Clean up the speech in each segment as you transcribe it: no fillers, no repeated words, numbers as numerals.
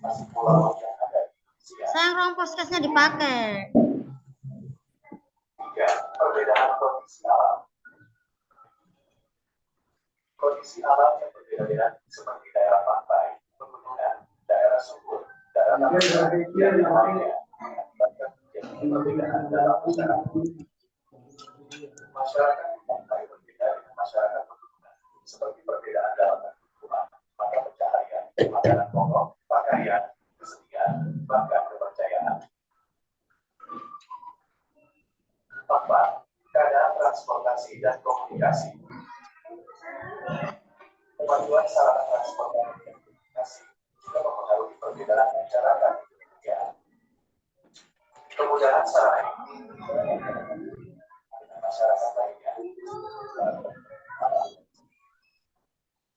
masih pulau yang ada di Indonesia. Sayang ruang puskesnya dipakai. 3. Perbedaan kondisi alam. Kondisi alam yang berbeda-beda seperti daerah pantai, pegunungan, daerah subur, daerah dan lainnya bahkan menjadi perbedaan dalam masyarakat. Masyarakat pantai berbeda dengan masyarakat pegunungan, seperti perbedaan dalam lingkungan, mata pencaharian, makanan pokok, pakaian, kesenian, bahkan kepercayaan. 4. Keadaan transportasi dan komunikasi. Kemajuan sarana transportasi dan komunikasi juga mempengaruhi perbedaan masyarakat di Indonesia. Kemudahan sarana ini dengan masyarakat lainnya.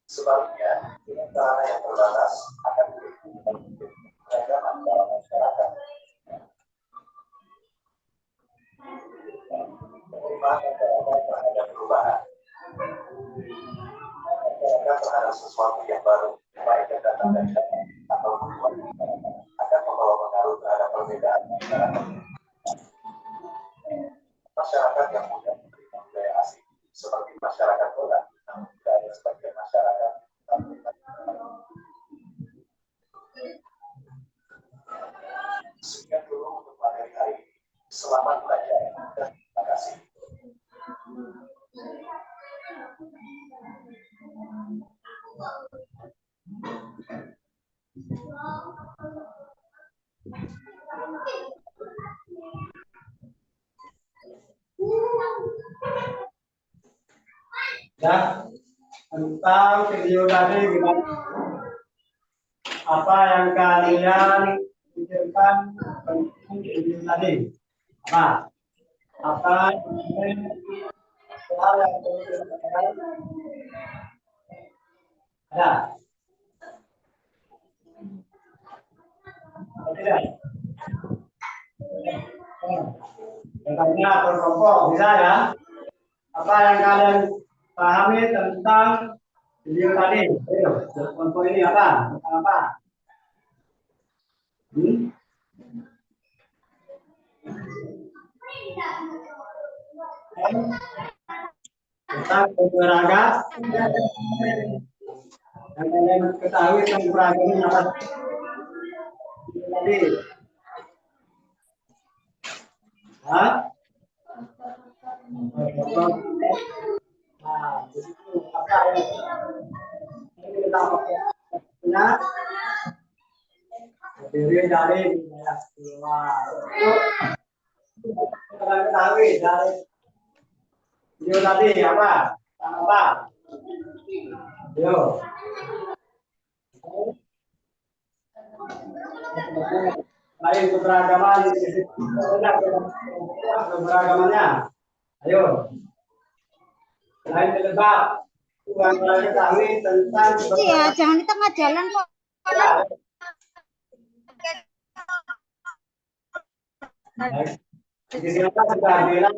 Sebaliknya, dengan sarana yang terbatas akan menjadi keragaman dalam masyarakat. 5. Masyarakat terhadap perubahan. Masyarakat terhadap sesuatu yang baru, baik yang datang dari dalam atau luar, akan membawa pengaruh terhadap perbedaan masyarakat. Masyarakat yang mudah menerima budaya asing, seperti masyarakat kota, namun tidak ada sebagian masyarakat. Sekian dulu untuk materi hari ini. Selamat belajar dan terima kasih. Ya, tentang video tadi gimana? Apa yang kalian pikirkan tentang video tadi? Apa hal yang perlu dilakukan? Ada? Tidak? Tentangnya berkelompok bisa ya? Apa yang kalian pahami tentang video tadi? Ayo, kelompok ini apa? Tentang apa? Tentang keberagaman. Yang kalian ketahui tentang keberagaman apa? Tadi. Hah? Nah, itu apa ya? Ini kita punya terdiri dari wilayah keluar. Kita ketahui dari video tadi apa? Apa? Yo. Lain keberagaman di sini. Keberagamannya. Ayo. Lain terlibat. Tuhan kalian ketahui tentang. Iya, jangan di tengah jalan kok. Di sini sudah bilang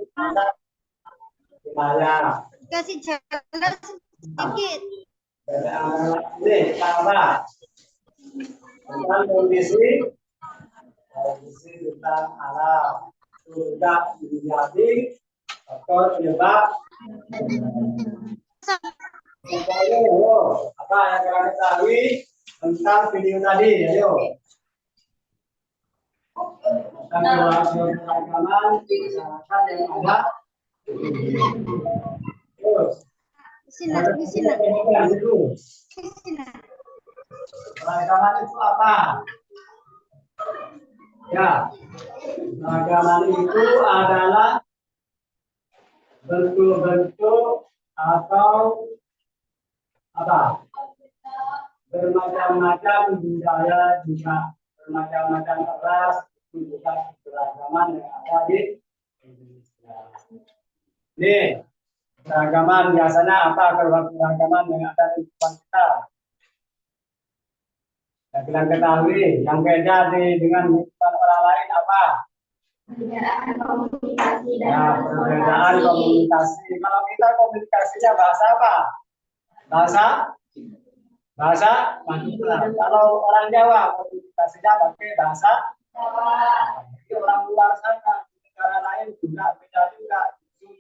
saya Kasih jalan sedikit. Ini apa? Tentang kondisi tentang alam sudah menjadi faktor penyebab. Apa yang kalian ketahui tentang video tadi? Ayo. Tentang keberagaman masyarakat yang ada. Terus. Di sini. Keberagaman itu apa? Ya, keberagaman itu adalah bentuk-bentuk atau apa? Bermacam-macam budaya juga bermacam-macam ras itu juga keberagaman yang ada di Indonesia. Nih, keberagaman biasanya apa keberagaman yang ada di lingkungan kita? Yang kita ketahui, yang beda dengan lingkungan orang lain apa? Perbedaan komunikasi dan perbedaan komunikasi. Kalau kita komunikasinya bahasa apa? Bahasa Madura. Kalau orang Jawa komunikasinya pakai bahasa Jawa. Jadi orang luar sana negara lain juga beda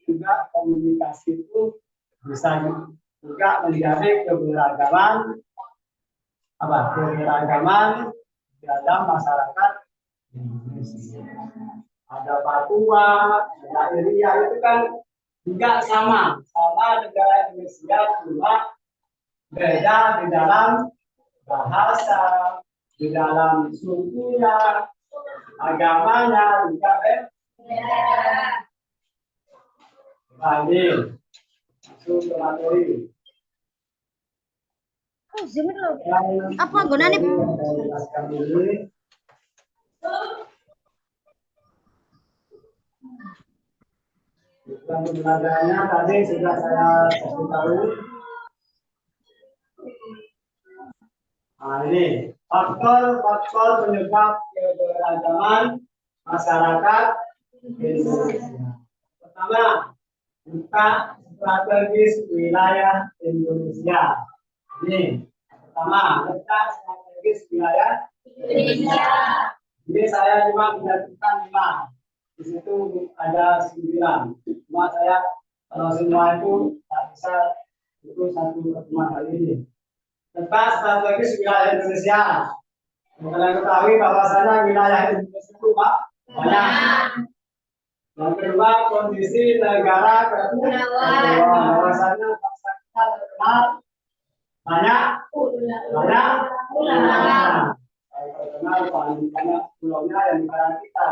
juga komunikasi itu bisa juga menjadi keberagaman keberagaman dalam masyarakat Indonesia. Ada Papua, ada Irian itu kan juga sama negara Indonesia, cuma beda di dalam bahasa, di dalam sukunya, agamanya juga beda. Baik, masuk ke materi. Oh, zoom dulu. Apa gunanya? Pembelajarannya tadi sudah saya kasih tahu. Nah, ini faktor penyebab keberagaman masyarakat Indonesia. Pertama, buka strategis wilayah Indonesia. Ini pertama, letak strategis wilayah Indonesia. Jadi saya cuma menjatuhkan 5. Di situ ada 9. Cuma saya kalau semua itu tak bisa itu satu pertemuan kali ini. Letak strategis wilayah Indonesia. Kalian ketahui bahwasanya wilayah Indonesia itu banyak. Yang kedua, kondisi negara kepulauan. Bahwasanya bangsa kita terkenal banyak terkenal paling banyak pulaunya yang negara kita.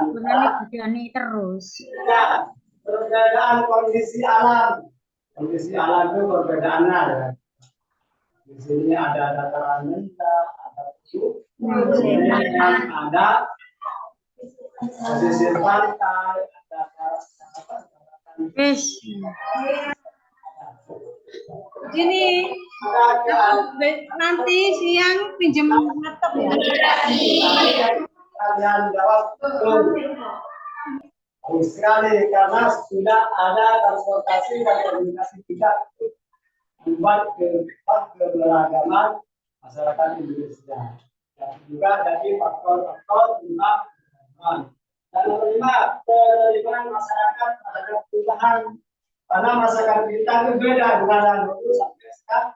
Begini terus. Ya, perbedaan kondisi alam. Kondisi alam itu perbedaannya ya. Di sini ada dataran rendah, ada ada pesisir pantai, ada Gini, nanti siang pinjam laptop ya. Kalian jawab bagus sekali karena sudah ada transportasi dan komunikasi tidak membuat keberagaman masyarakat Indonesia. Dan juga jadi faktor-faktor tentang dan menerima penerimaan masyarakat terhadap perubahan. Karena masyarakat kita itu beda dengan yang dulu sampai sekarang.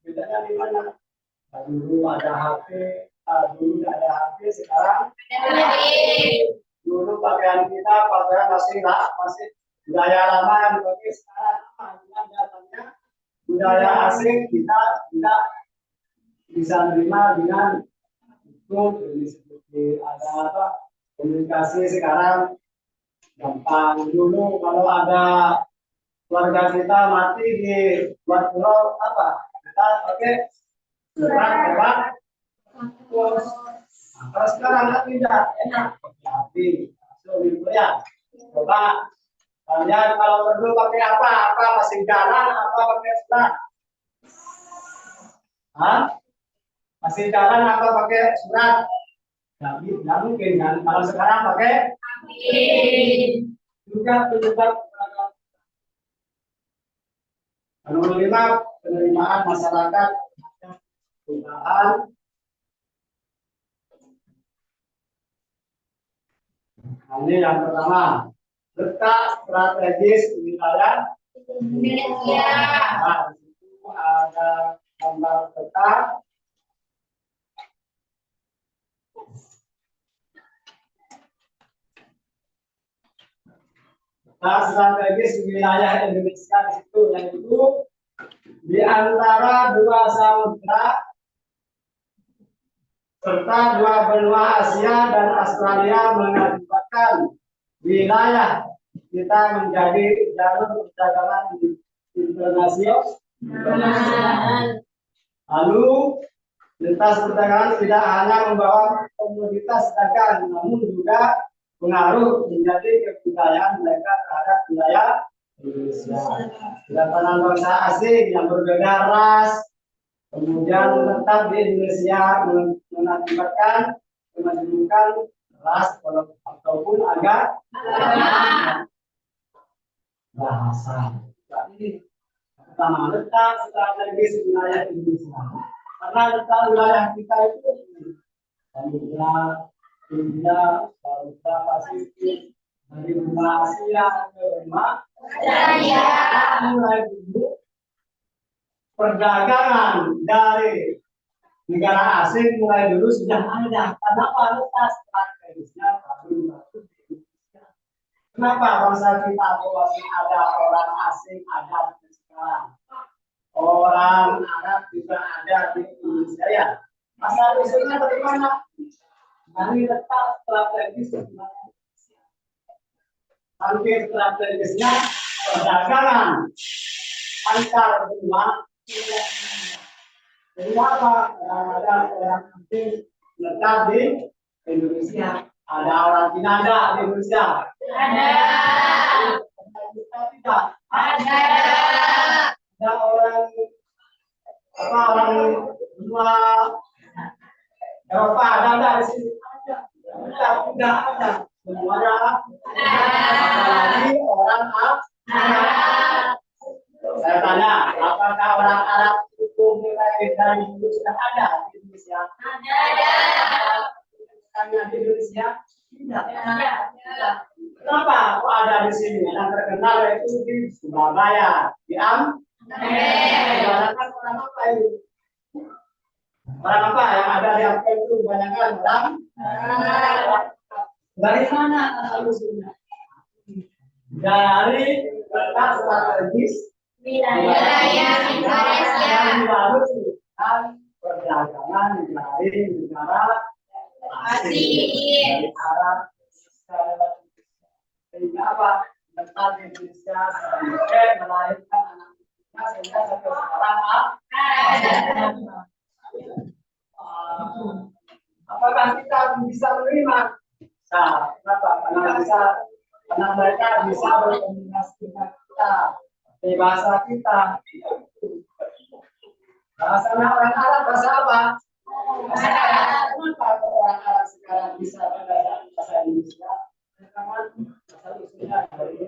Bedanya di mana? Dulu ada HP, dulu tidak ada HP, sekarang dulu pakaian kita masih budaya lama yang dipakai sekarang. Dengan datangnya budaya asing kita tidak bisa menerima dengan itu seperti ada komunikasi sekarang gampang. Dulu kalau ada keluarga kita mati di luar pulau kita pakai surat lewat pos. Kalau sekarang tidak enak hati ya. Coba kalian kalau perlu pakai apa masih jalan pakai surat? Masih jalan pakai surat? Nggak mungkin kan? Kalau sekarang pakai juga penyebab penerimaan masyarakat perubahan. Ini yang pertama, letak strategis wilayah Indonesia. Nah, di situ ada gambar peta. Strategis wilayah Indonesia di situ yaitu di antara 2 samudra serta 2 benua Asia dan Australia mengakibatkan wilayah kita menjadi jalur perdagangan internasional. Lalu lintas perdagangan tidak hanya membawa komoditas dagang, namun juga pengaruh menjadi kebudayaan mereka terhadap wilayah Indonesia. Kedatangan bangsa asing yang berbeda ras, kemudian tetap di Indonesia mengakibatkan kemajuan ras ataupun agama bahasa. Jadi Pertama, letak strategis wilayah Indonesia. Karena letak wilayah kita itu Samudra, India, Samudra Pasifik, dari benua Asia ke benua Australia. Mulai dulu perdagangan dari negara asing mulai dulu sudah ada. Kenapa letak strategisnya baru Indonesia? Kenapa bangsa kita masih ada orang asing ada di sekarang? Orang Arab juga ada di Indonesia ya. Asal usulnya dari mana? Dari letak strategis di Indonesia. Sampai strategisnya perdagangan antar benua. Jadi apa? Ada orang asing letak di Indonesia. Ada orang Cina ada di Indonesia. Ada. Tidak. Ada. Ada orang orang benua Eropa ada di sini. Tidak ada. Semuanya ada. Apalagi orang Arab. Saya tanya, apakah orang Arab itu mulai dari dulu sudah ada di Indonesia? Ada. Hanya di Indonesia? Tidak. Kenapa kok ada di sini? Yang terkenal itu di Surabaya, di Kebanyakan orang apa itu? Orang apa yang ada di Ampel itu? Kebanyakan orang. Dari mana asal usulnya? Dari letak strategis wilayah Indonesia yang dilakukan perdagangan dari negara asing dari Arab. Sehingga apa? Letak Indonesia sampai melahirkan anak kita sehingga sampai sekarang apakah kita bisa menerima? Nah, kenapa? Karena mereka bisa berkomunikasi dengan kita di bahasa kita. Bahasanya orang Arab bahasa apa? Bahasa Arab. Kenapa orang Arab sekarang bisa bahasa Indonesia? Bahasa usulnya dari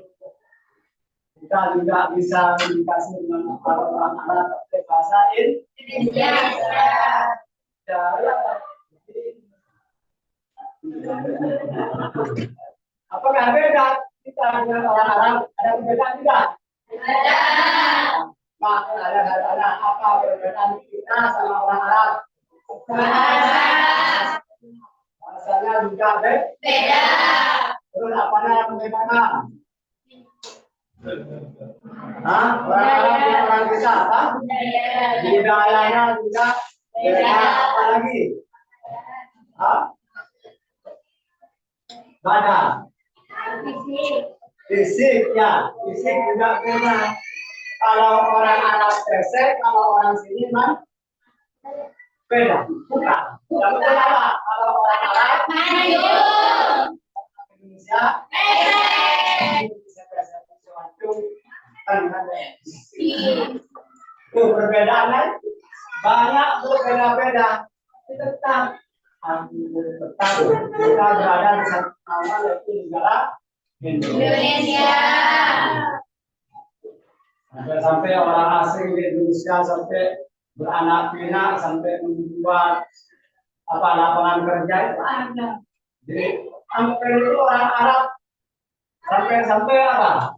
kita juga bisa komunikasi dengan orang Arab pakai bahasa Indonesia. Apakah beda kita dengan orang Arab? Ada perbedaan tidak? Ada. Maka ada apa perbedaan kita sama orang Arab? Bahasanya juga beda. Terus apanya yang berbeda? Orang Arab dengan orang kita apa? Budayanya juga beda. Apa lagi? Badan. Fisik ya, fisik juga beda. Kalau orang Arab pesek, kalau orang sini mah beda. Bukan. Yang betul apa? Kalau orang Arab Indonesia pesek sesuatu kan ada. Tuh perbedaannya banyak berbeda-beda. Tetap kita berada di satu nama yaitu negara Indonesia. Sampai orang asing di Indonesia sampai beranak pinak sampai membuat lapangan kerja itu ada. Jadi sampai itu orang Arab sampai apa?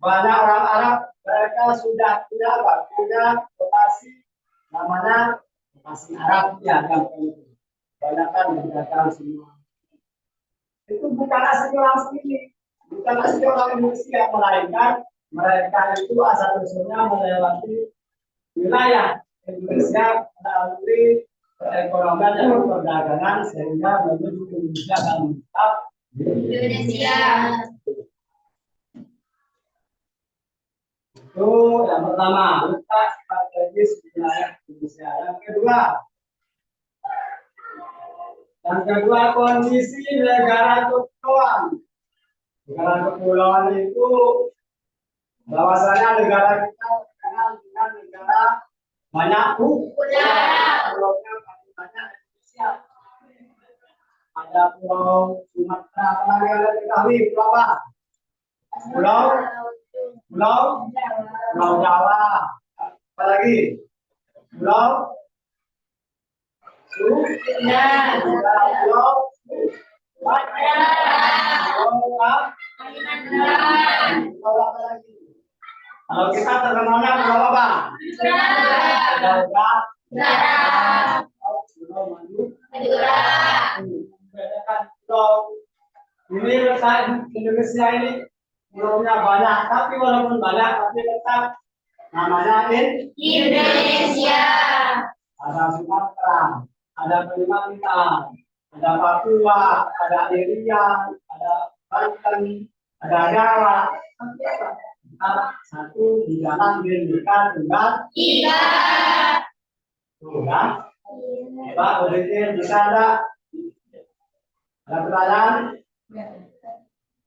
Banyak orang Arab mereka sudah punya lokasi namanya lokasi Arab ya yang banyak kan mendatang semua. Itu bukan asli orang sini, bukan asli orang Indonesia, melainkan mereka itu asal usulnya melewati wilayah Indonesia melalui perekonomian dan perdagangan sehingga menuju Indonesia dan tetap di Indonesia. Itu yang pertama, letak strategis wilayah Indonesia. Yang kedua kondisi negara kepulauan. Negara kepulauan itu bahwasanya negara kita terkenal dengan negara banyak pulau. Banyak Indonesia. Ada pulau Sumatera, apa yang diketahui pulau apa? Pulau Jawa. Apalagi? Pulau? Pulau? Pulau apa lagi? Kalau kita terkenalnya pulau apa? Ini letak Indonesia ini pulaunya banyak, tapi walaupun banyak tapi tetap namanya Indonesia. Ada Sumatera, ada Kalimantan, ada Papua, ada Irian, ada Banten, ada Jawa. Satu di dalam Bhinneka Tunggal Ika. Tuh kan? Pak, berpikir bisa ada? Ada pertanyaan?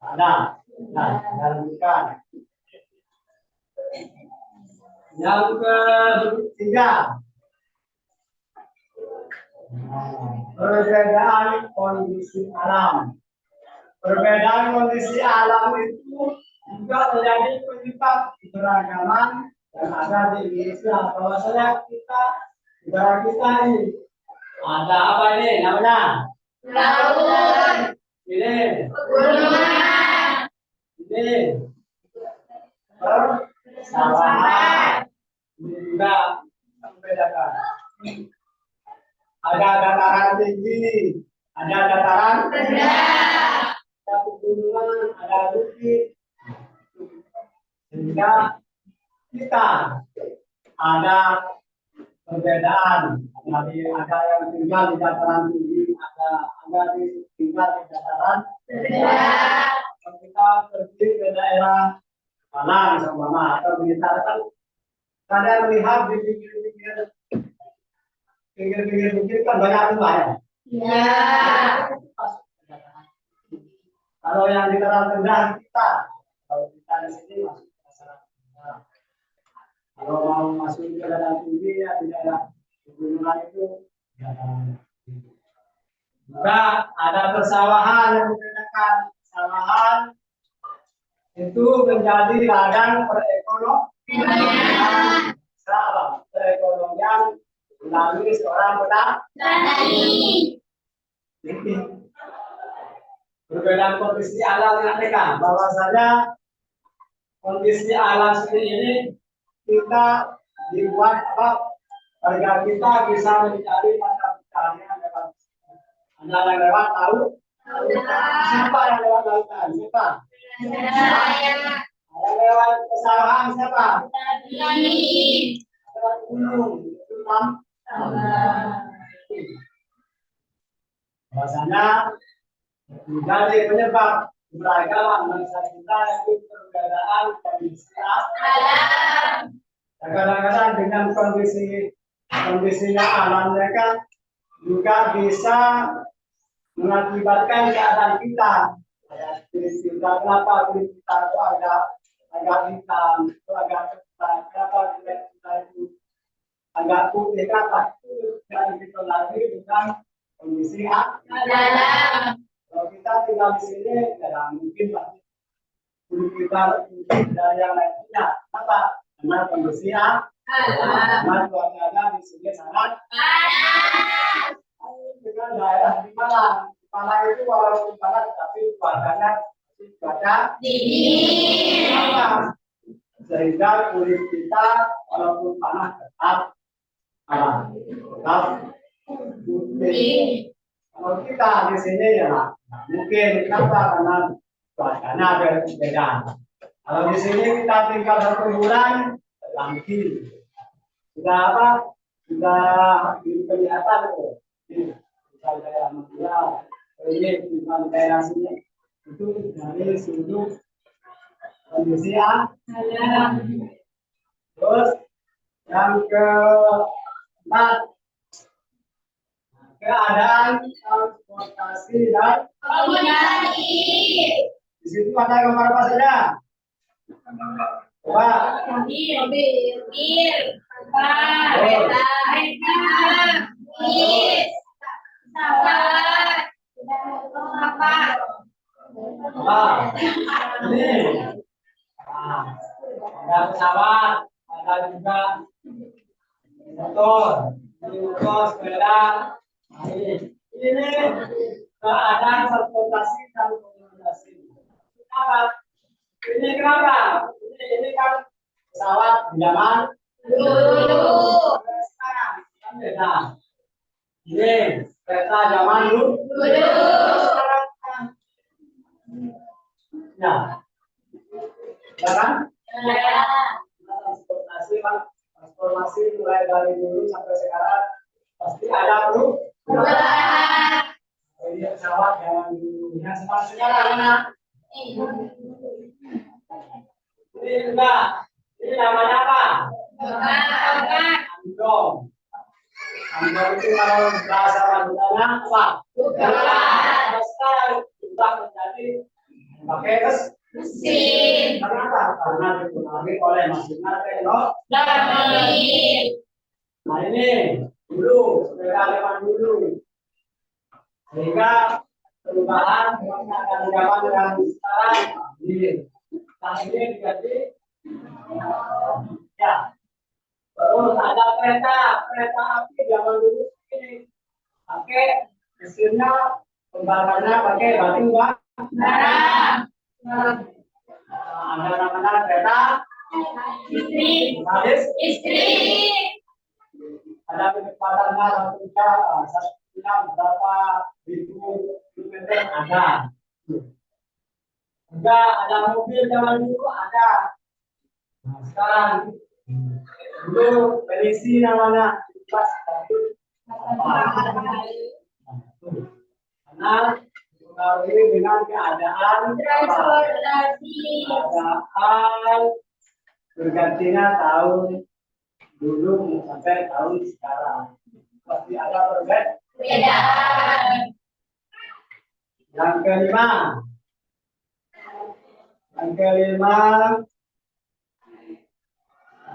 Ada. Nah, lanjutkan. Yang ketiga, perbedaan kondisi alam. Perbedaan kondisi alam itu juga menjadi penyebab keberagaman yang ada di Indonesia. Bahwasanya negara kita ini ada apa ini namanya? Laut. Ini pegunungan. Ini persawahan. Ini juga membedakan. Ada dataran tinggi, ada dataran rendah, ada pegunungan, ada bukit. Sehingga kita ada perbedaan. Ada yang tinggal di dataran tinggi, ada yang tinggal di dataran rendah. Kita pergi ke daerah mana sama atau misalkan ada melihat di pinggir bukit kan banyak rumah ya. Iya. Kalau yang di dataran rendah kita, kalau kita di sini masuk ke masyarakat. Kalau mau masuk ke dataran tinggi ya di daerah pegunungan itu juga ada persawahan yang membedakan. Persawahan itu menjadi ladang perekonomian. Perekonomian melalui seorang petani. Perbedaan kondisi alam yang mereka, bahwasanya kondisi alam seperti ini kita dibuat agar kita bisa mencari mata pencaharian lewat yang lewat laut. Siapa yang lewat lautan? Siapa? Yang lewat pesawahan siapa? Lewat gunung. Bahasanya menjadi penyebab keberagaman bangsa kita itu perbedaan kondisi alam. Kadang-kadang dengan kondisinya alam mereka juga bisa mengakibatkan keadaan kita. Kita kenapa kulit kita itu agak hitam, itu agak ketat, kenapa kulit kita itu agak putih, kenapa? Dan itu lagi bukan kondisi alam. Kalau kita tinggal di sini, tidak mungkin pasti kulit kita putih dari yang lainnya. Kenapa? Karena kondisi alam. Karena cuaca di sini sangat panas. Dengan daerah di Malang. Malang itu walaupun panas tapi cuacanya cuaca dingin. Sehingga kulit kita walaupun panas tetap putih. Kalau kita di sini ya mungkin kenapa? Karena cuacanya berbeda. Kalau di sini kita tinggal satu bulan lagi sudah apa? Sudah kelihatan itu. Di daerah Madura, ini di daerah sini itu dari sudut kondisi alam. Terus yang keempat, keadaan transportasi dan komunikasi. Di situ ada gambar apa saja? Coba. Mobil, kereta, bis, pesawat, kapal. Ini ada pesawat, ada juga motor, sepeda. Ini keadaan transportasi dan komunikasi. Kenapa? Ini kenapa? Ini kan pesawat zaman dulu. Sekarang kan beda. Ini kereta zaman dulu. Sekarang kan. Ya. Ya kan? Ya. Transportasi kan, transformasi mulai dari dulu sampai sekarang pasti ada perubahan. Ini pesawat zaman dulu. Yang sepatunya mana? Ini enggak. Ini namanya apa? Andong. Andong itu kalau bahasa Maduranya apa? Sekarang sudah menjadi pakai mesin. Kenapa? Karena dipengaruhi oleh mesinnya teknologi. Nah ini dulu, sepeda zaman dulu. Sehingga perubahan dengan zaman yang sekarang ini. Nah ini diganti. Ya. Terus ada kereta api zaman dulu ini pakai mesinnya pembakarannya pakai batu bara. Ada namanya kereta listrik. Ada kecepatannya satu jam berapa ribu kilometer ada. Enggak ada mobil zaman dulu ada. Nah, sekarang dulu prediksi namanya pas karena mengaruhi dengan keadaan bergantinya tahun dulu sampai tahun sekarang pasti ada perbedaan. Yang kelima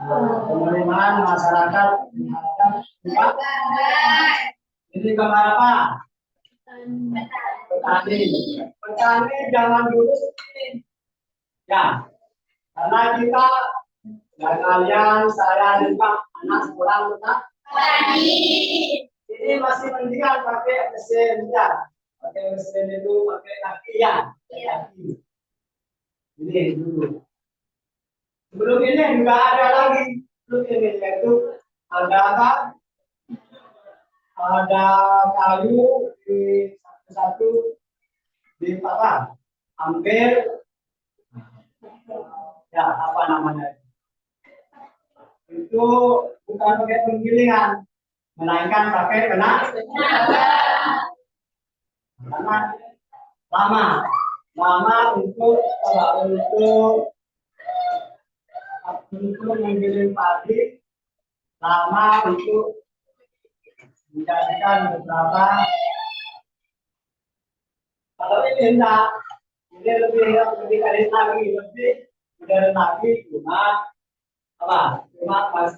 penerimaan masyarakat ini gambar apa? Petani zaman dulu seperti ya, karena kita dan kalian, saya dan Pak anak sekolah petani ini masih mendingan pakai mesin ya, pakai mesin itu pakai kaki ya, ini dulu. Sebelum ini juga ada lagi, sebelum ini yaitu ada apa? Ada kayu di satu di apa? Hampir ya apa namanya? Itu bukan pakai penggilingan, melainkan pakai tenaga. Karena lama untuk menggiling padi, lama untuk menjadikan beberapa. Kalau ini enggak, ini lebih kali lagi, lebih modern lagi, cuma apa? Cuma pas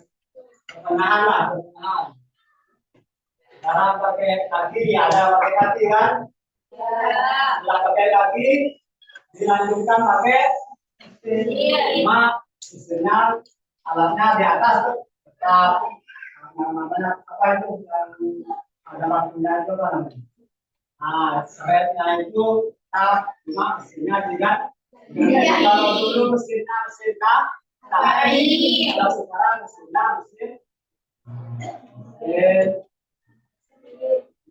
pertengahan lah, pertengahan. Karena pakai kaki, ada pakai kaki kan? Setelah pakai kaki, dilanjutkan pakai cuma isinya alatnya di atas tetap namanya apa itu yang ada waktunya itu kan? Nah, seretnya itu tetap cuma mesinnya juga. Kalau dulu mesinnya tadi, kalau sekarang mesin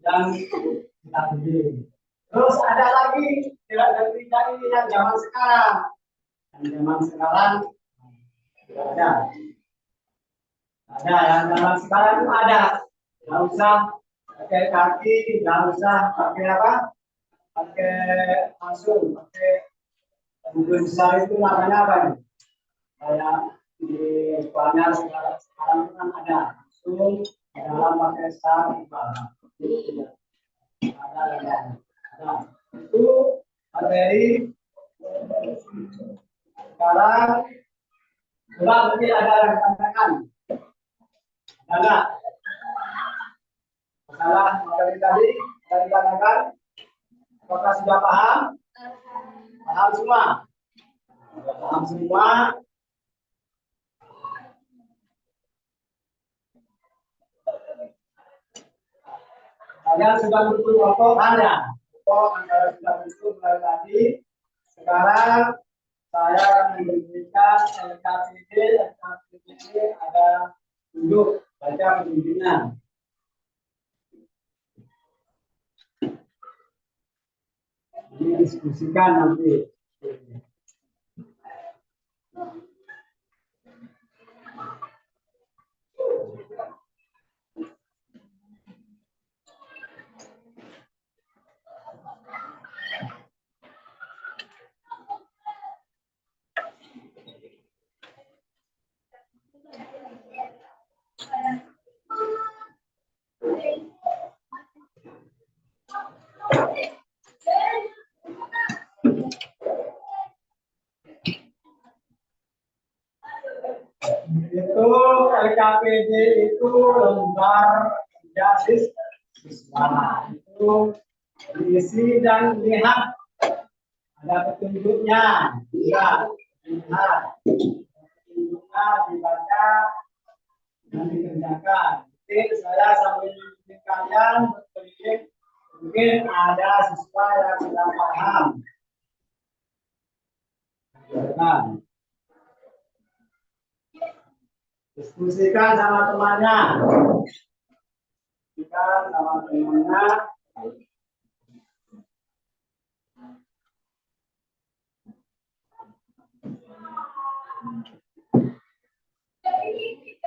yang kita beli. Terus ada lagi dari ini yang zaman sekarang. Yang zaman sekarang ada yang zaman sekarang itu ada. Nggak usah pakai kaki, nggak usah pakai apa? Pakai langsung, pakai mobil besar itu namanya apa nih? Kayak di Spanyol sekarang kan ada langsung dalam pakai sar ada itu materi sekarang coba nanti ada yang tanyakan ada masalah materi tadi ditanyakan apakah sudah paham semua Kalian sudah tentu pokok ada. Pokok antara sudah tentu mulai tadi. Sekarang saya akan memberikan LKPD. LKPD ada tunjuk baca pembimbingan. Didiskusikan nanti. Itu LKPD itu lembar kerja siswa, itu diisi dan lihat ada petunjuknya, ya lihat petunjuknya, dibaca dan dikerjakan. Jadi saya sambil bimbing kalian berpikir mungkin ada siswa yang tidak paham. Nah, diskusikan sama temannya. Diskusikan sama temannya.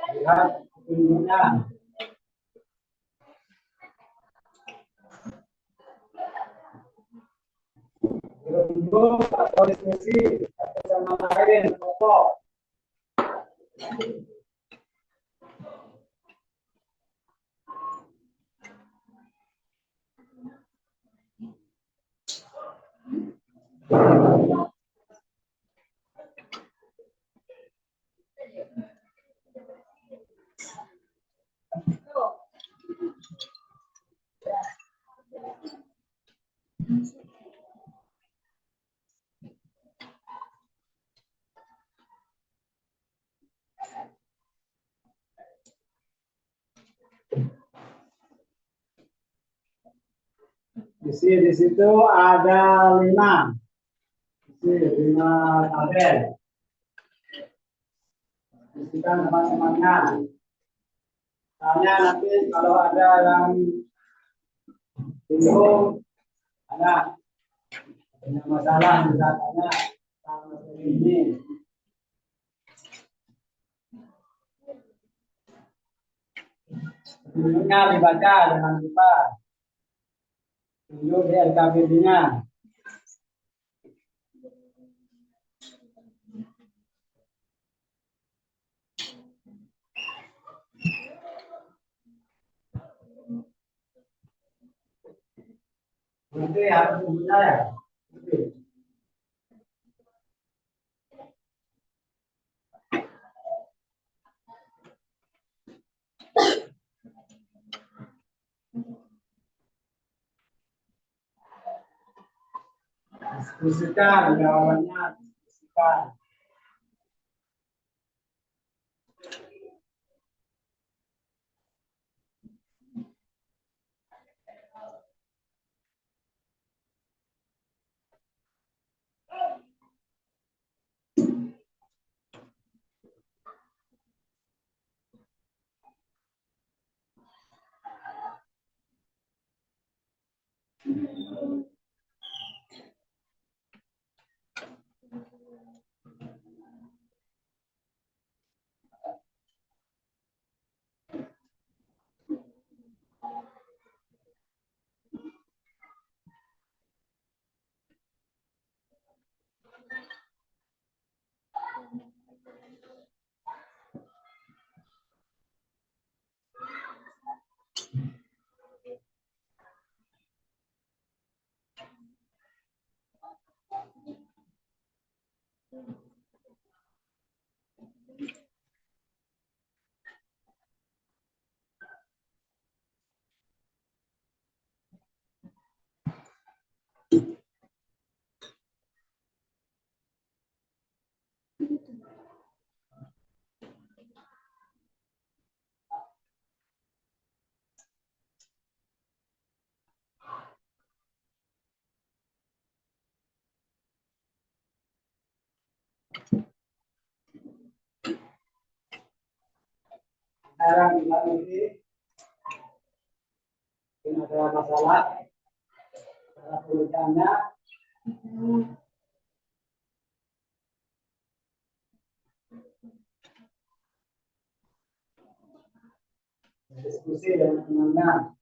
Lihat petunjuknya. Berundung atau diskusi atau sama lain pokok. Di situ ada 5. Di 5 tabel. Diskusikan teman-temannya. Tanya nanti kalau ada yang bingung, ada masalah bisa tanya sama ini. Tunjuknya dibaca, jangan lupa. Tunjuk di LKPD-nya. Nanti harus tunjuknya ya. Diskusikan jawabannya, diskusikan. Sekarang kita ini ada masalah tulisannya. Diskusi dengan teman-teman.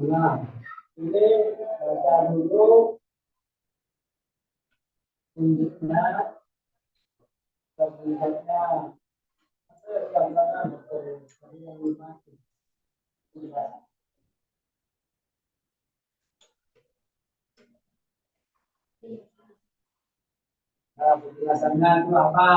Nah, ini baca dulu tunjuknya, terlihatnya. Gambaran dari yang dimati. Nah, penjelasannya itu apa?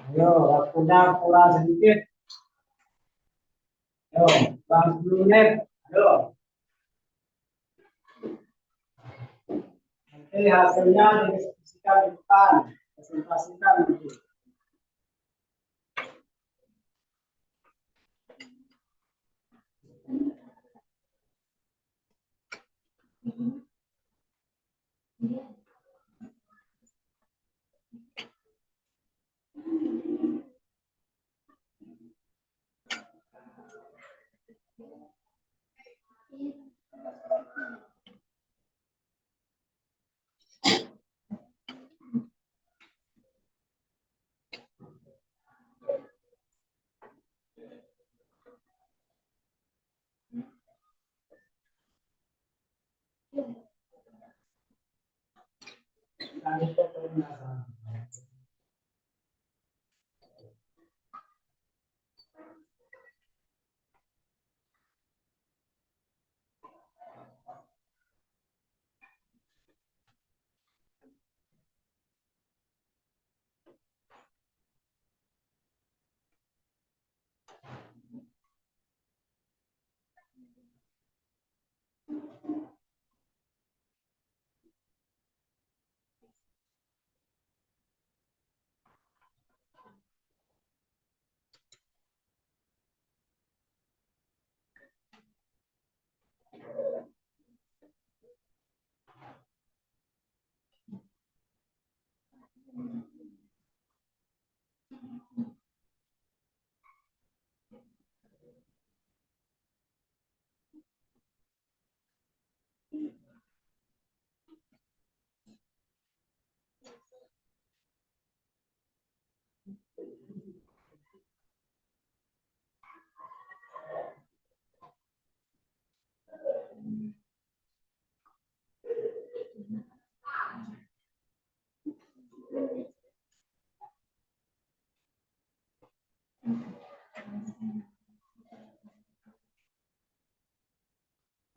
Ayo, waktunya kurang sedikit. Ayo, bang 10 menit. Ayo. Nanti hasilnya didiskusikan di depan, presentasikan nanti. Lanjut ke pelunasan.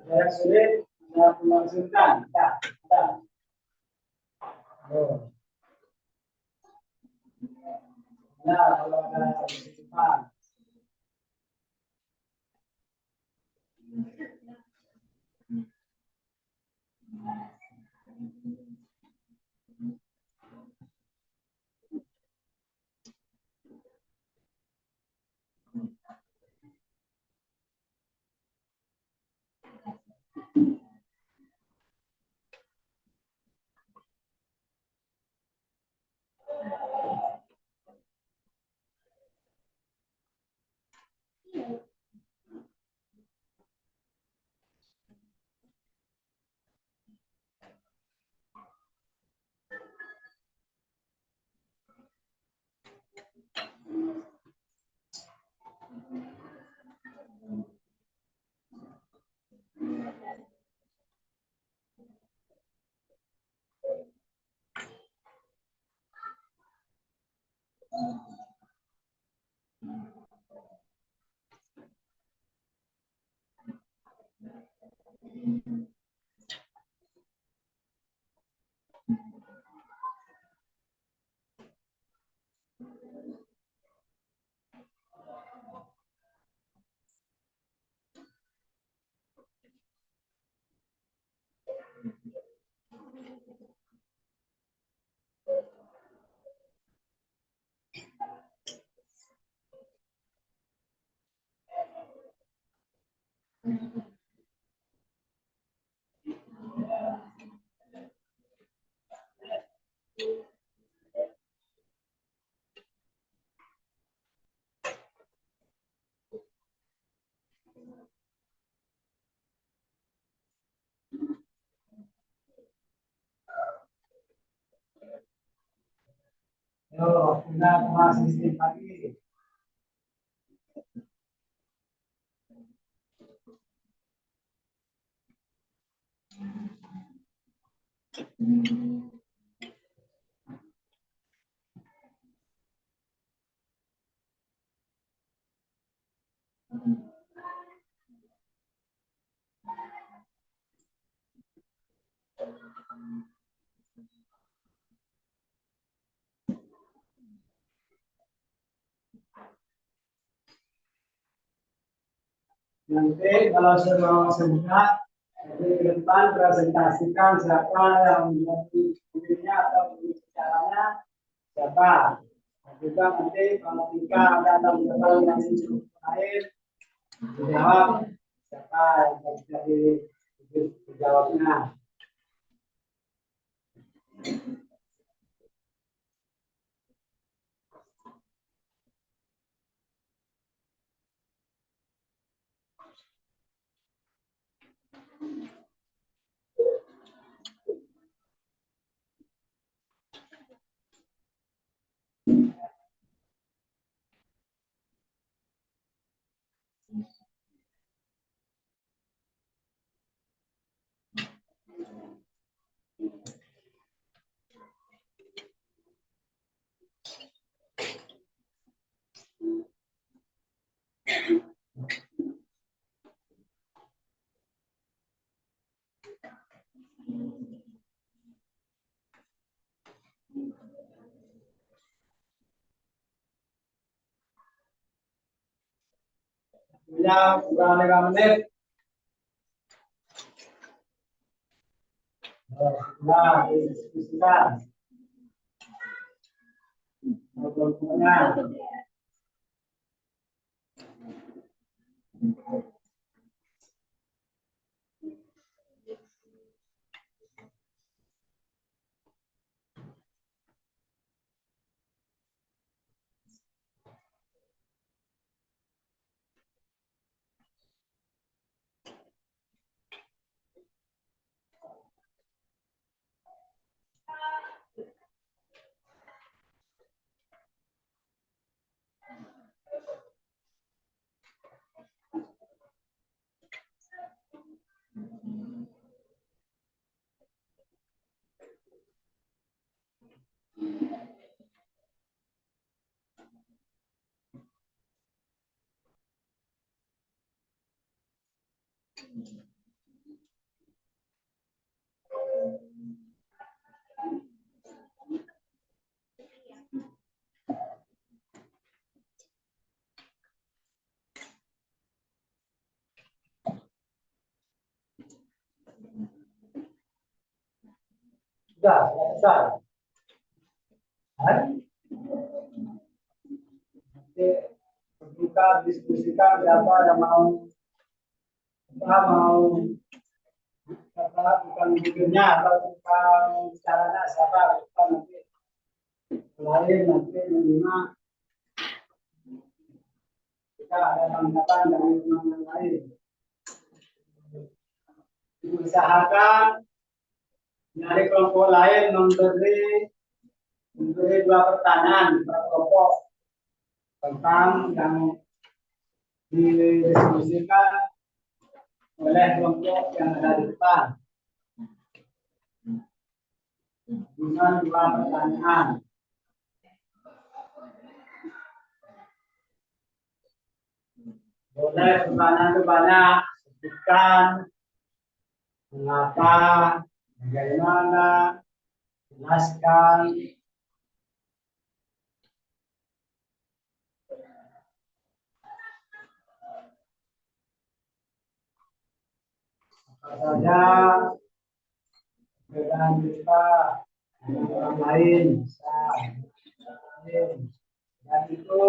Ada yang sulit, saya melangsungkan. Kita. Oh. Nah, kalau ada kesulitan. Yo, kita bahas sistem lagi. Nanti kalau sudah semua, nanti ke depan presentasikan siapa yang menjadi pemimpinnya atau pembicaranya siapa. Dan juga nanti kalau jika ada teman-teman yang ingin lain dijawab siapa yang jadi dijawabnya. Punya kurang 5 menit. Nah, diskusikan. Punya. Sudah, selesai. Nanti kita diskusikan siapa yang mau bukan judulnya atau bukan caranya siapa kita nanti lain nanti menerima kita ada tanggapan dari teman yang lain. Usahakan dari kelompok lain memberi 2 pertanyaan per kelompok tentang yang didiskusikan oleh kelompok yang ada di depan dengan 2 pertanyaan. Boleh pertanyaan itu banyak, sebutkan mengapa, bagaimana, jelaskan. Apa saja perbedaan kita dengan orang lain, dan itu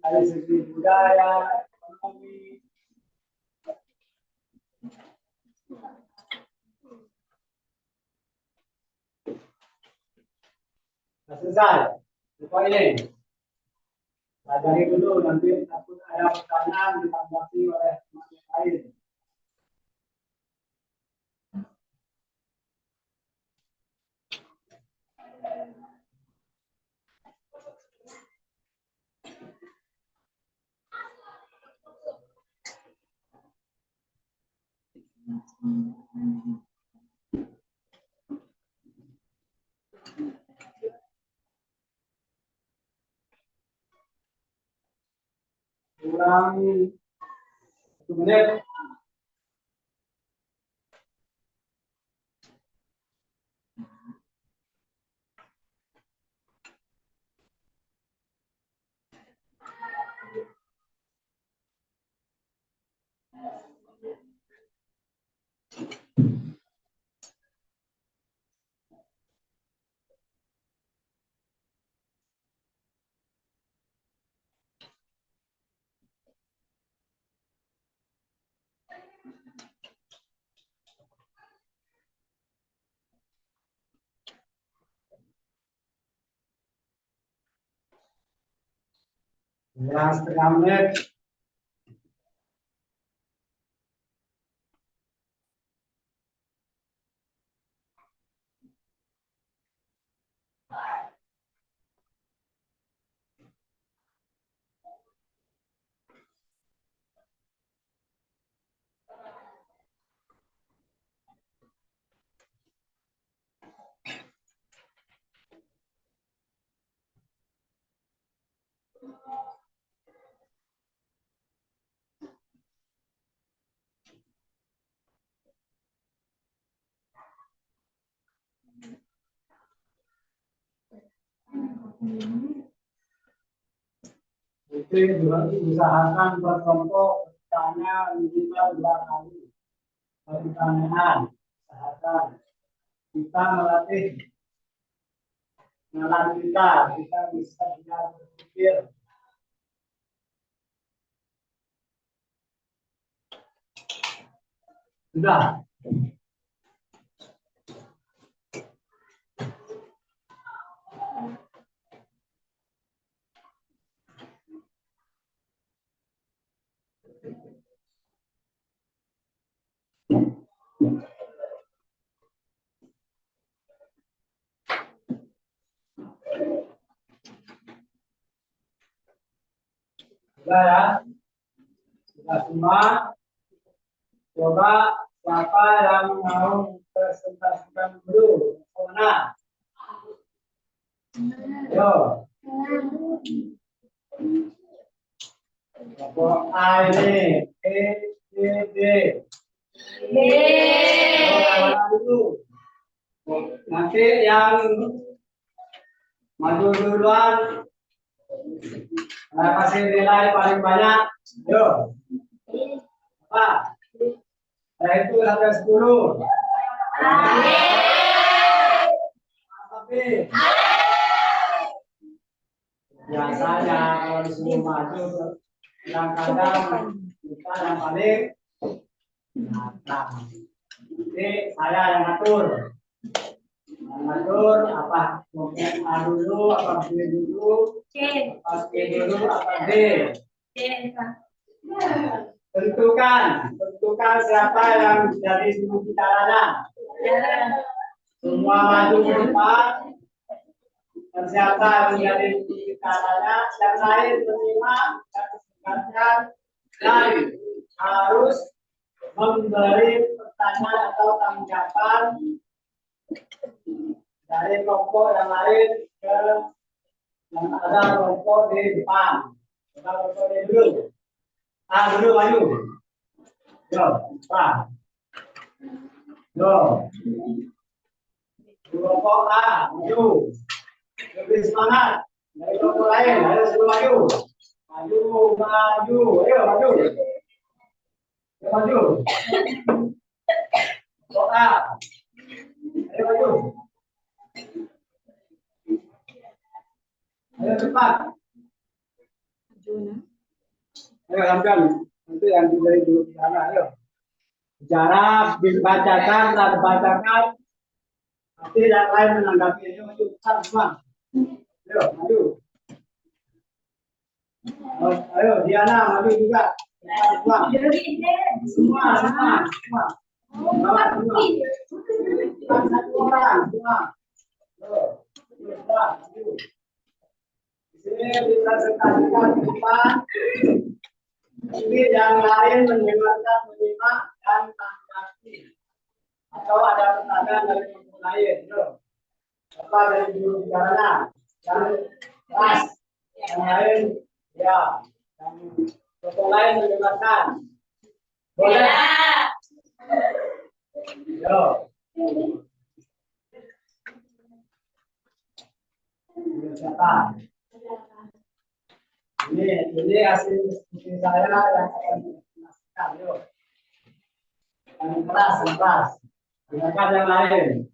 dari segi budaya, ekonomi. Nah, selesai. Lupa ini. Pelajari dulu, nanti takut ada pertanyaan ditanggapi oleh teman yang lain. Kurang 1 menit. Kurang 1/2 menit. Usahakan berkelompok bertanya minimal 2 kali. Pertanyaan, usahakan kita melatih nalar kita bisa berpikir. Sudah. Sudah ya? Sudah semua? Coba siapa yang mau presentasikan dulu? Mana? Yo. Kelompok A ini E, C, D. B. Dulu. Nanti yang maju duluan kasih nilai paling banyak. Yo. Apa? Nah itu sampai 10. Tapi biasanya kalau disuruh maju kadang-kadang kita yang paling jadi saya yang ngatur. Yang ngatur apa? Mungkin A dulu, apa B dulu, C. apa C dulu, apa D. C. Tentukan siapa yang jadi juru bicaranya. Semua maju ke depan. Dan siapa yang menjadi juru bicaranya, yang lain menyimak dan harus memberi pertanyaan atau tanggapan dari kelompok yang lain ke yang ada kelompok di depan. Kita kelompok ini dulu. Dulu maju. Yo, Pak. Yo. Kelompok A, maju. Lebih semangat. Dari kelompok lain, ayo sebelum maju. Maju. Ayo maju. Ayo maju. Kelompok A. Ayo maju. Ayo cepat. Ayo lakukan. Nanti yang dari dulu ke sana, ayo. Bicara, dibacakan, tak dibacakan. Nanti yang lain menanggapi. Ayo maju, cepat semua. Ayo, maju. Ayo, Diana, maju juga. Semua. Satu orang, semua. Di sini dipresentasikan di depan. Ini yang lain menyimak dan tanggapi. Atau ada pertanyaan dari kelompok lain. Apa dari juru bicaranya? Yang kelas, yang lain, ya. Yang kelompok lain mendengarkan. Boleh? Yo. Siapa? Ini hasil diskusi saya yang akan dimasukkan. Yuk. Yang keras. Dengarkan yang lain.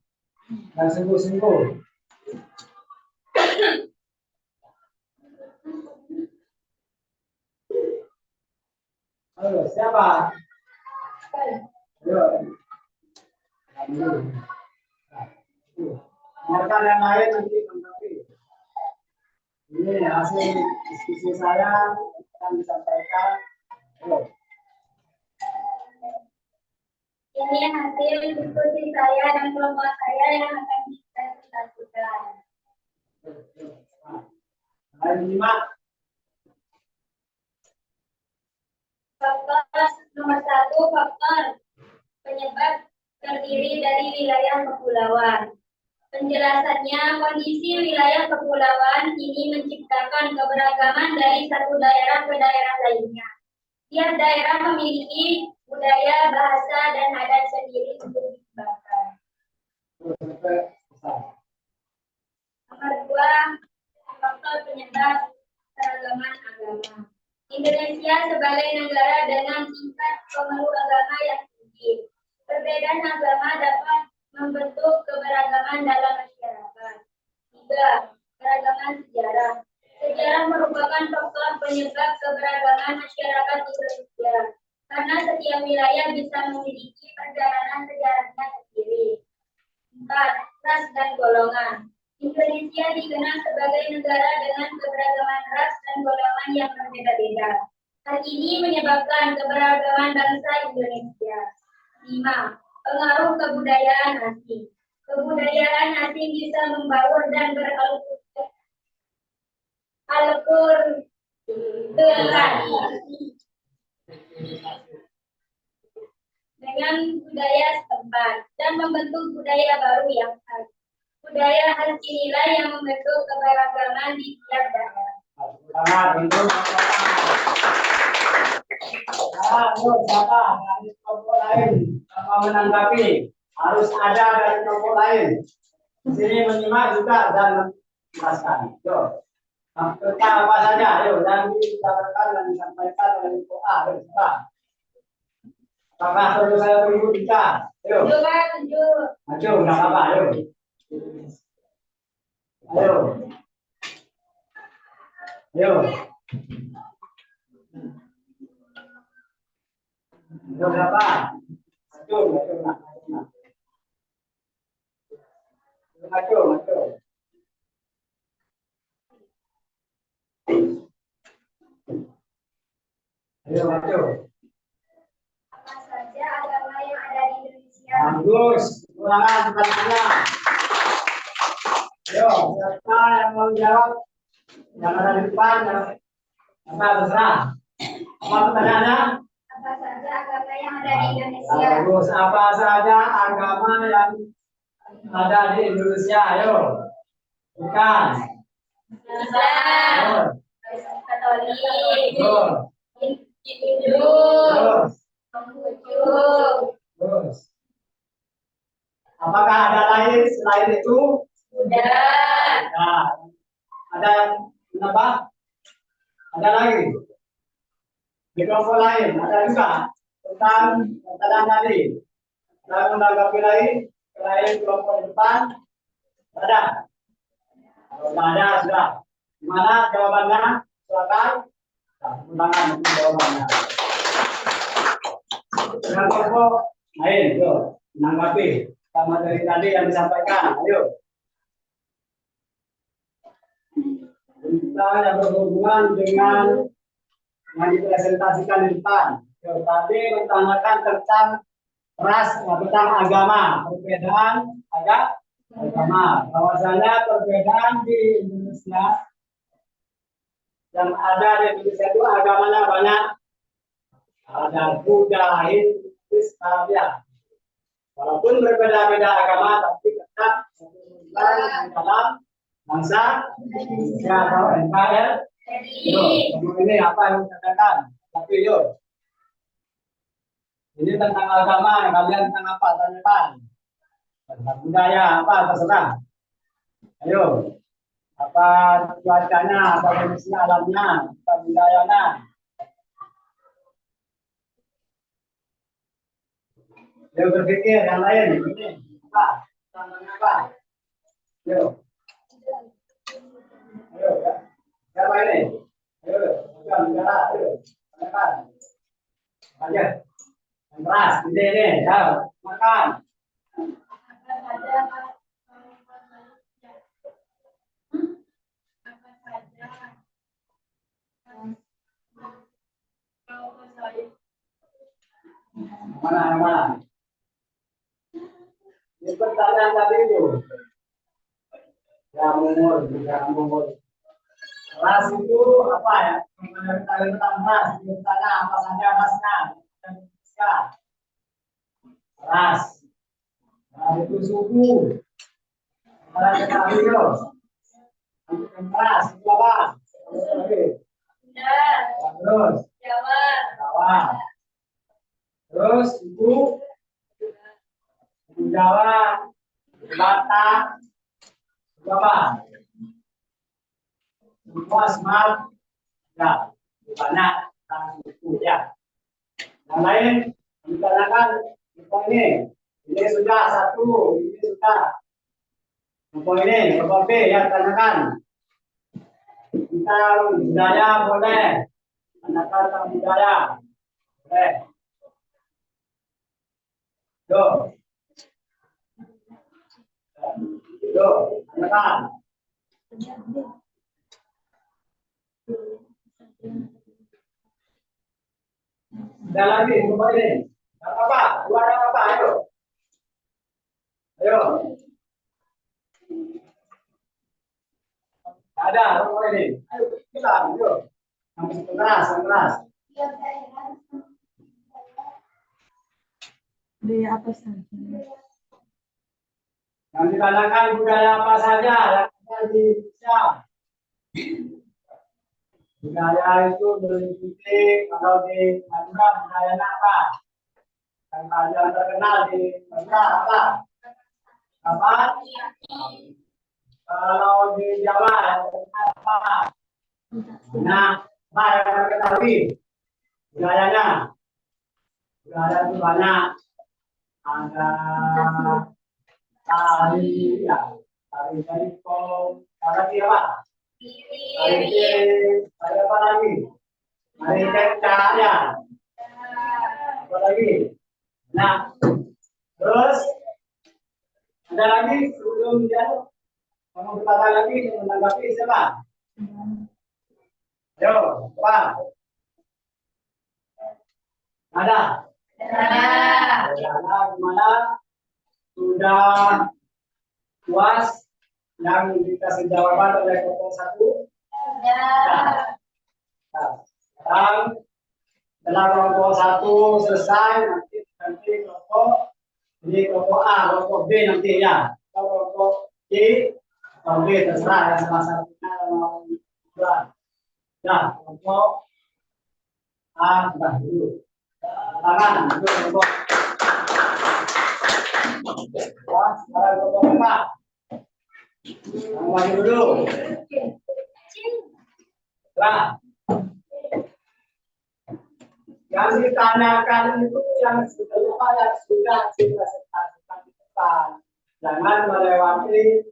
Dan sungguh-sungguh. Halo, siapa? Ayo. Dengarkan yang lain nanti tanggapi. Ini hasil diskusi saya akan disampaikan. Ini hasil diskusi saya dan kelompok saya yang akan dipresentasikan. Faktor nomor 1, faktor penyebab terdiri dari wilayah kepulauan. Penjelasannya, kondisi wilayah kepulauan ini menciptakan keberagaman dari satu daerah ke daerah lainnya. Tiap daerah memiliki budaya, bahasa, dan adat sendiri untuk dikembangkan. Nomor 2, faktor penyebab keragaman agama. berbagai negara dengan tingkat pemeluk agama yang tinggi. Perbedaan agama dapat membentuk keberagaman dalam masyarakat. 3. Keragaman sejarah. Sejarah merupakan faktor penyebab keberagaman masyarakat Indonesia. Karena setiap wilayah bisa memiliki perjalanan sejarahnya sendiri. 4. Ras dan golongan. Indonesia dikenal sebagai negara dengan keberagaman ras dan golongan yang berbeda-beda. Hal ini menyebabkan keberagaman bangsa Indonesia. 5. Pengaruh kebudayaan asing. Kebudayaan asing bisa membaur dan beralkulturasi dengan budaya setempat dan membentuk budaya baru yang khas. Budaya khas inilah yang membentuk keberagaman di tiap daerah. Siapa dari kelompok lain sama menanggapi harus ada dari kelompok lain. Di sini menyimak juga dan menjelaskan. Tentang apa saja, yang dikatakan dan disampaikan oleh Ibu A. Apakah perlu saya tunggu bisa? Tunjuk. Maju, nggak apa-apa, ayo. Berapa? Maju. Ayo maju. Apa saja agama yang ada di Indonesia? Bagus. Ulangan pertanyaannya. Ayo, siapa yang mau jawab? Yang ada di depan, apa terserah. Apa pertanyaannya? Apa saja agama yang ada di Indonesia? Bagus. Apa saja agama yang ada di Indonesia? Ayo. Bukan. Islam, Katolik, Hindu, Terus. Konghucu, Apakah ada lain selain itu? Buddha, Nah, ada apa? Ada lagi? Di kelompok lain ada juga tentang tadi. Saya menanggapi lain selain kelompok depan ada. Kalau ada sudah. Mana jawabannya? Silakan. Undangan untuk jawabannya. Dengan kelompok lain, menanggapi sama dari tadi yang disampaikan. Ayo. Kita yang berhubungan dengan yang dipresentasikan di depan. Tadi menanyakan tentang ras, tentang agama, perbedaan agama. Bahwasanya perbedaan di Indonesia yang ada di Indonesia itu agamanya banyak. Ada Buddha, Hindu, Islam, ya. Walaupun berbeda-beda agama, tapi tetap dalam bangsa Indonesia atau NKRI. Ini apa yang dikatakan? Tapi ini tentang agama, kalian tentang apa? Tanyakan. Tentang budaya, apa terserah. Ayo. Apa cuacanya, apa kondisi alamnya, apa budayanya. Ayo berpikir yang lain. Ini apa? Tentang apa? Ayo. Ayo, ya. Siapa ini? Ayo, bukan bicara. Ayo, tanyakan. Ayo. Yang keras, ini, ya, makan. Mana? Ini pertanyaan tadi itu. Yang umur. Ras itu apa ya? Tentang ras. Tanya apa saja rasnya. Ras. Ras itu suku. Ras itu ras itu apa? Terus. Jawa. Terus ibu Jawa, Batak, apa? Semua smart, ya banyak. tentang suku ya. Yang lain dikarenakan kita ini sudah satu, ini sudah. Kelompok ini, kelompok B ya tanyakan. Tentang budaya boleh, tanyakan tentang budaya boleh. Yo, tanyakan. Ada lagi, kelompok ini. Apa? Dua ada apa? Ayo. Ayo. Ada kelompok ini. Ayo kita, ayo. Yang keras, yang keras. Budaya apa saja? Yang dikatakan budaya apa saja yang ada di Indonesia. Budaya itu meliputi kalau di Madura budaya apa? Yang terkenal di Madura apa? Apa? Kalau di Jawa yang terkenal apa? Nah, apa yang terketahui budayanya? Budaya itu banyak. Ada tari, ya, tari jaipong, tari apa? Tari apa lagi? Tari kecak ya. Apa lagi? Nah, terus ada lagi sebelum dia mau berkata lagi menanggapi siapa? Yo, apa? Ada? Ada. Gimana? Sudah puas yang dikasih jawaban oleh kelompok 1? Nah, sekarang setelah kelompok 1 selesai, nanti kelompok ini kelompok A, kelompok B nanti ya. Kelompok C, kelompok B terserah ya salah satunya mau dua. Nah, kelompok A sudah dulu. Tangan dulu kelompok. Nah, sekarang kelompok 4. Yang maju dulu. Nah, yang ditanyakan itu yang sudah dipresentasikan di depan. Jangan melewati,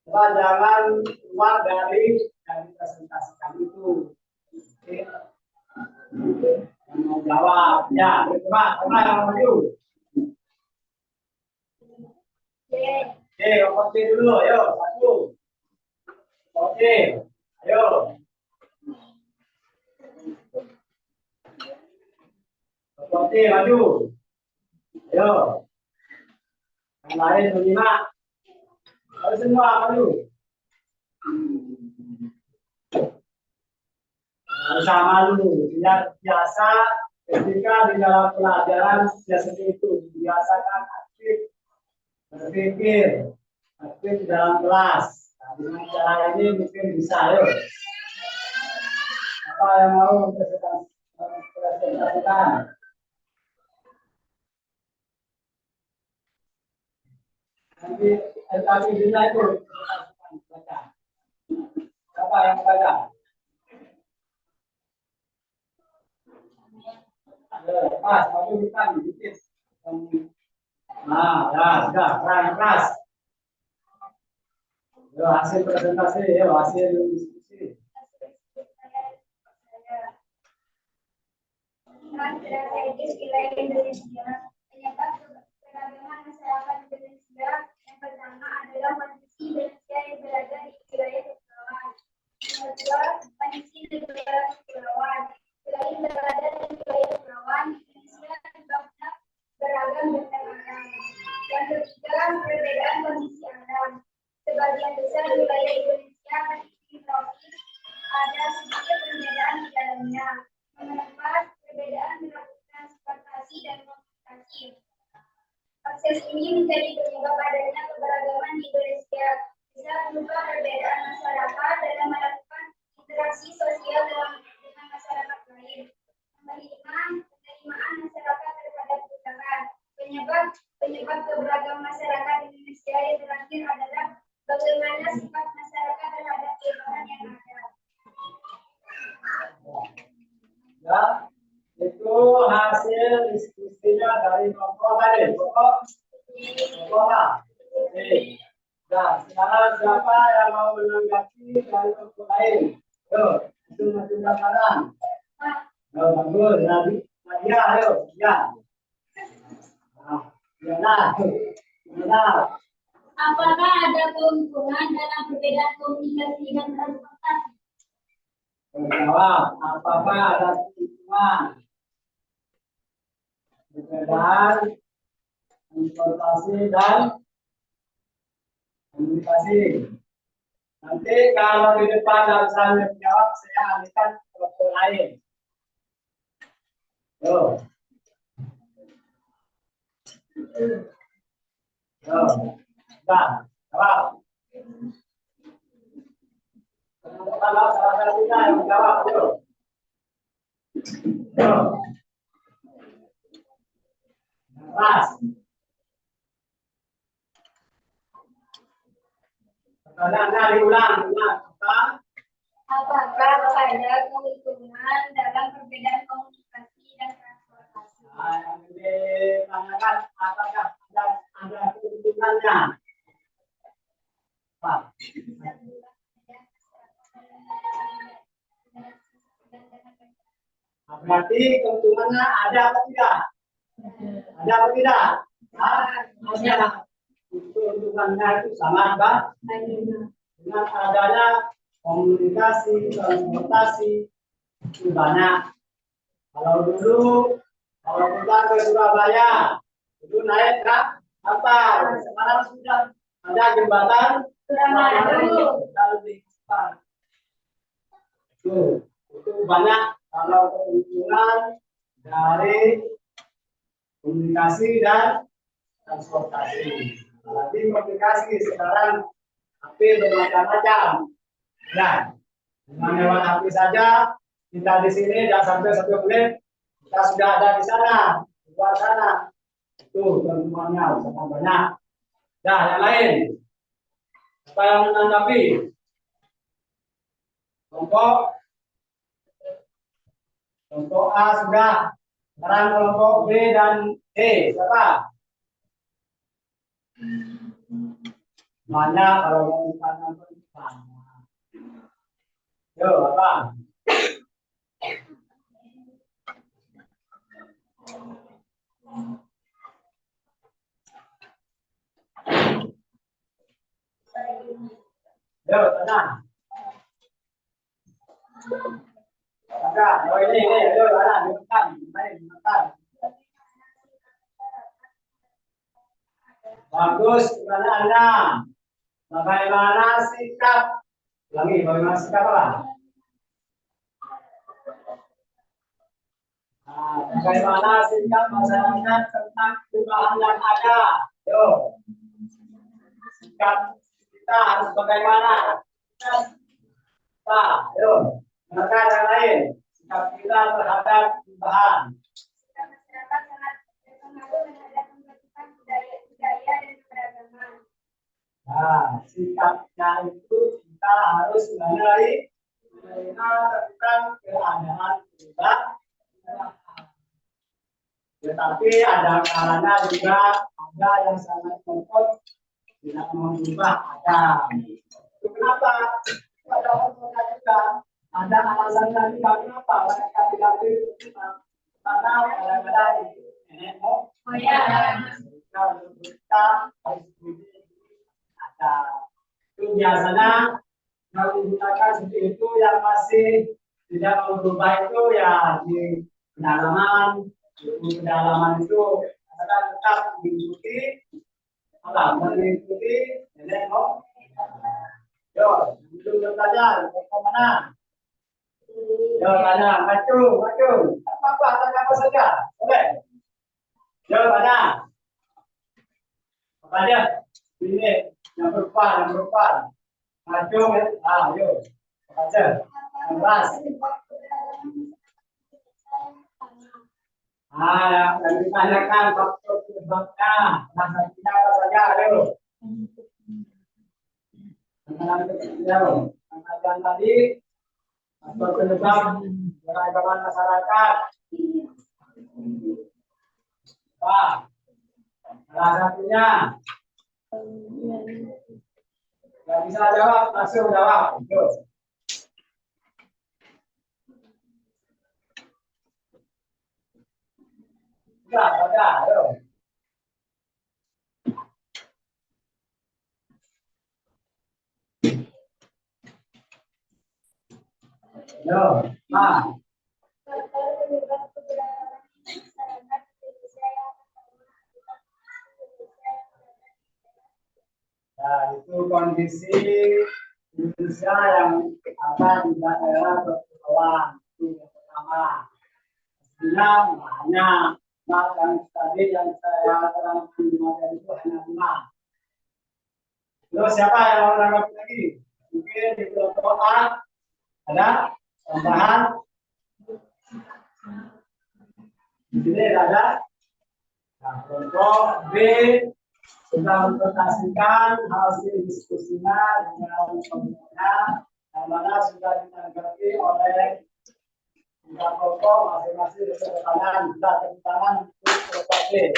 jangan keluar dari yang dipresentasikan itu. Yang mau jawab, ya, coba yang maju. Oke, oke dulu, ayo, satu. Oke, ayo. Oke, maju. Ayo. Yang lain berlima. Ayo semua maju. Bersama dulu, biar biasa ketika di dalam pelajaran seperti itu dibiasakan aktif berpikir, aktif di dalam kelas. Nah, dengan cara ini mungkin bisa, yuk. Apa yang mau presentasikan? Nanti LKB-nya itu baca. Siapa yang baca? Mas, maju kita dikit. Nah, ya, sudah, keras. Yo, hasil presentasi, yo, hasil diskusi. Strategis wilayah Indonesia, penyebab keragaman masyarakat Indonesia yang pertama adalah kondisi Indonesia yang berada di wilayah kepulauan. Yang kedua, kondisi negara kepulauan. Selain berada di wilayah kepulauan, Indonesia juga beragam bentang alam. Yang ketiga, perbedaan kondisi alam. Sebagian besar wilayah Indonesia memiliki tropis, ada sedikit perbedaan di dalamnya. Mengenai perbedaan dalam transportasi dan komunikasi. Akses ini menjadi penyebab adanya keberagaman di Indonesia. Bisa berupa perbedaan masyarakat dalam melakukan interaksi sosial dengan masyarakat lain. Penerimaan masyarakat terhadap budaya. Penyebab keberagaman masyarakat Indonesia yang terakhir adalah bagaimana sifat masyarakat terhadap kehidupan yang ada. ambil diskusinya dari kelompok tadi, kelompok apa? Oke. Nah, sekarang siapa yang mau menanggapi dari kelompok lain? Yo, itu masih sekarang. Bagus, Nadia, ayo, ya. Nah, benar. Apakah ada keuntungan dalam perbedaan komunikasi dan transportasi? Menjawab, apakah ada keuntungan perbedaan transportasi dan komunikasi? Nanti kalau di depan tidak bisa menjawab, saya alihkan ke kelompok lain. Yo. Nah, jawab. Kalau salah satunya yang menjawab, yo. Mas. Pertanyaannya diulang, apa? Apakah ada keuntungan dalam perbedaan komunikasi dan transportasi? Yang ditanyakan apakah ada keuntungannya? Pak. Berarti keuntungannya ada atau tidak? Ada atau tidak? Ada. Keuntungannya itu sama, Pak. Dengan adanya komunikasi, transportasi itu banyak. Kalau kita ke Surabaya, itu naik kapal. Sekarang sudah ada jembatan Suramadu. lebih cepat. Itu banyak. Kalau keuntungan dari komunikasi dan transportasi. Jadi komunikasi sekarang hampir bermacam-macam. Ya, dengan lewat HP saja kita di sini dan sampai 1 menit kita sudah ada di sana, di luar sana. Itu keuntungannya sangat banyak. Nah, yang lain, apa yang menanggapi? Kelompok A sudah. Sekarang kelompok B dan E, siapa? Banyak kalau mau ditanya banyak. Yo, apa? Yo, tenang. Enggak, ini, yo, ada, makan. Bagus, pertanyaannya. Bagaimana sikap? Ulangi, bagaimana sikap apa? Bagaimana sikap masyarakat tentang perubahan yang ada? Yo, sikap kita harus bagaimana? Pak, yo, mereka yang lain. Sikap kita terhadap perubahan. Sikap masyarakat sangat berpengaruh terhadap pembentukan budaya dan keberagaman. Nah, sikapnya itu kita harus menerima tentang keadaan kita. Tetapi ada kalanya juga ada yang sangat ngotot tidak mau berubah, ada. Kenapa? Ada orangnya juga ada alasannya juga kenapa mereka tidak berubah karena kadang-kadang kita harus ada. Itu biasanya kalau menggunakan seperti itu yang masih tidak mau berubah itu ya di pedalaman. Di pedalaman itu adalah tetap mengikuti nenek moyang. Yo, belum bertanya, ke mana? Yo, mana? Maju. Apa tanya saja, boleh? Yo, mana? Apa aja? Ini yang berpan. Maju, yo. Apa aja? Keras. Yang ditanyakan faktor penyebabnya, rasa kita apa saja, ayo. Pengajian tadi, faktor penyebab keragaman masyarakat. Apa? Salah satunya. Yang bisa jawab, langsung jawab. Yuk. Sudah, yuk. Yo, Ma. Nah, itu kondisi Indonesia yang ada di daerah kepulauan. Itu yang pertama. Sebenarnya banyak. Nah, yang tadi yang saya terangkan di materi itu hanya 5. Terus siapa yang mau menanggapi lagi? Mungkin di kelompok A ada tambahan. Di sini ada. Nah, kelompok B sudah mempresentasikan hasil diskusinya dengan pemirsa, yang mana sudah ditanggapi oleh tiga kelompok masing-masing dari tangan, sudah tepuk tangan untuk kelompok B.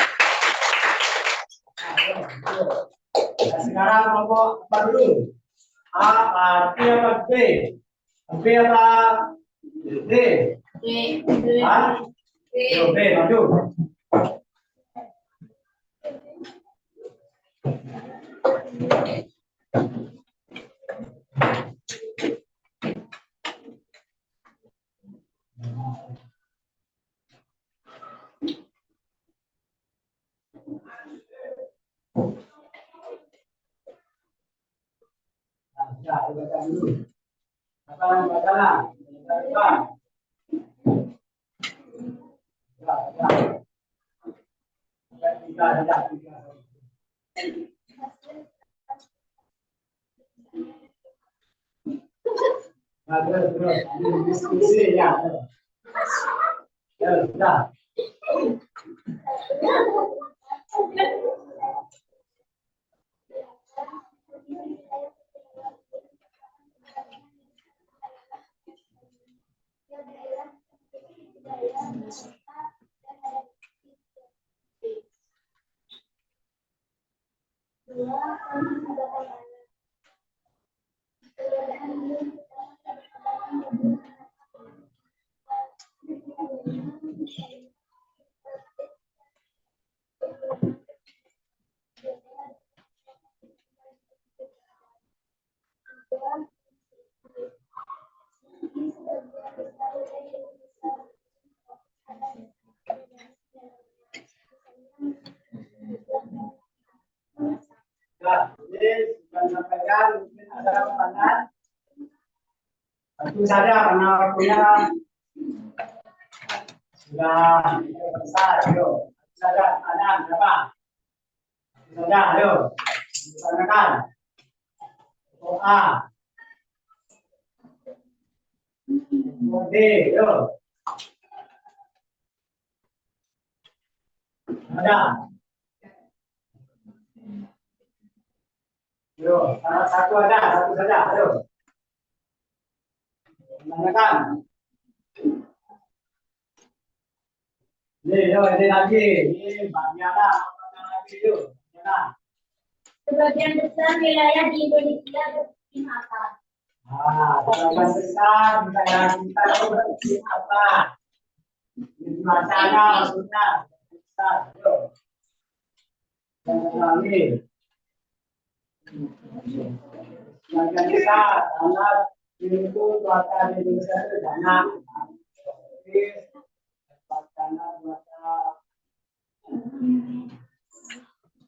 Nah, sekarang kelompok apa dulu? A, arti apa B? B apa D? B, maju. Ya, dibaca dulu. Apa yang dibaca? Terus diskusi ya. Ya, sudah. Nah, ini sudah sampaikan, mungkin ada pertanyaan. Tentu saja karena waktunya sudah besar, ayo. Tentu saja pertanyaan berapa? Tentu saja, ayo. Ditanyakan. Untuk A. Untuk D, ayo. Ada. Yo, satu ada, satu saja, ayo. Tanyakan. Ini, yo, ini lagi, ini bagaimana lagi, yuk. Bagaimana? Sebagian besar wilayah di Indonesia bermukim apa? Sebagian besar wilayah kita itu bermukim apa? Ini bacanya maksudnya besar, yuk. Yang lagi. Sebagian besar, karena itu cuaca di Indonesia itu banyak. Karena cuaca.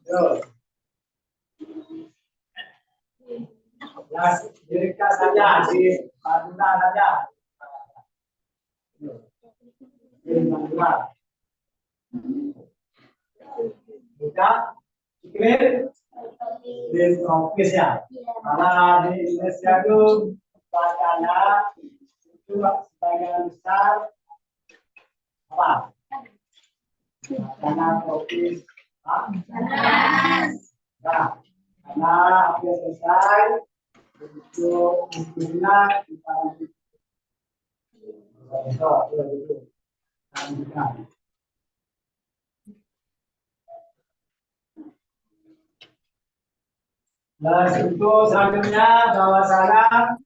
Yuk. Ya, dirika saja, di Madura saja. Di Madura. Kita iklim di tropis ya. Karena di Indonesia itu cuacanya itu sebagian besar apa? Cuacanya tropis. Panas. Nah, karena hampir selesai untuk diskusinya kita lanjut. Besok, lanjutkan. Untuk selanjutnya bawa salam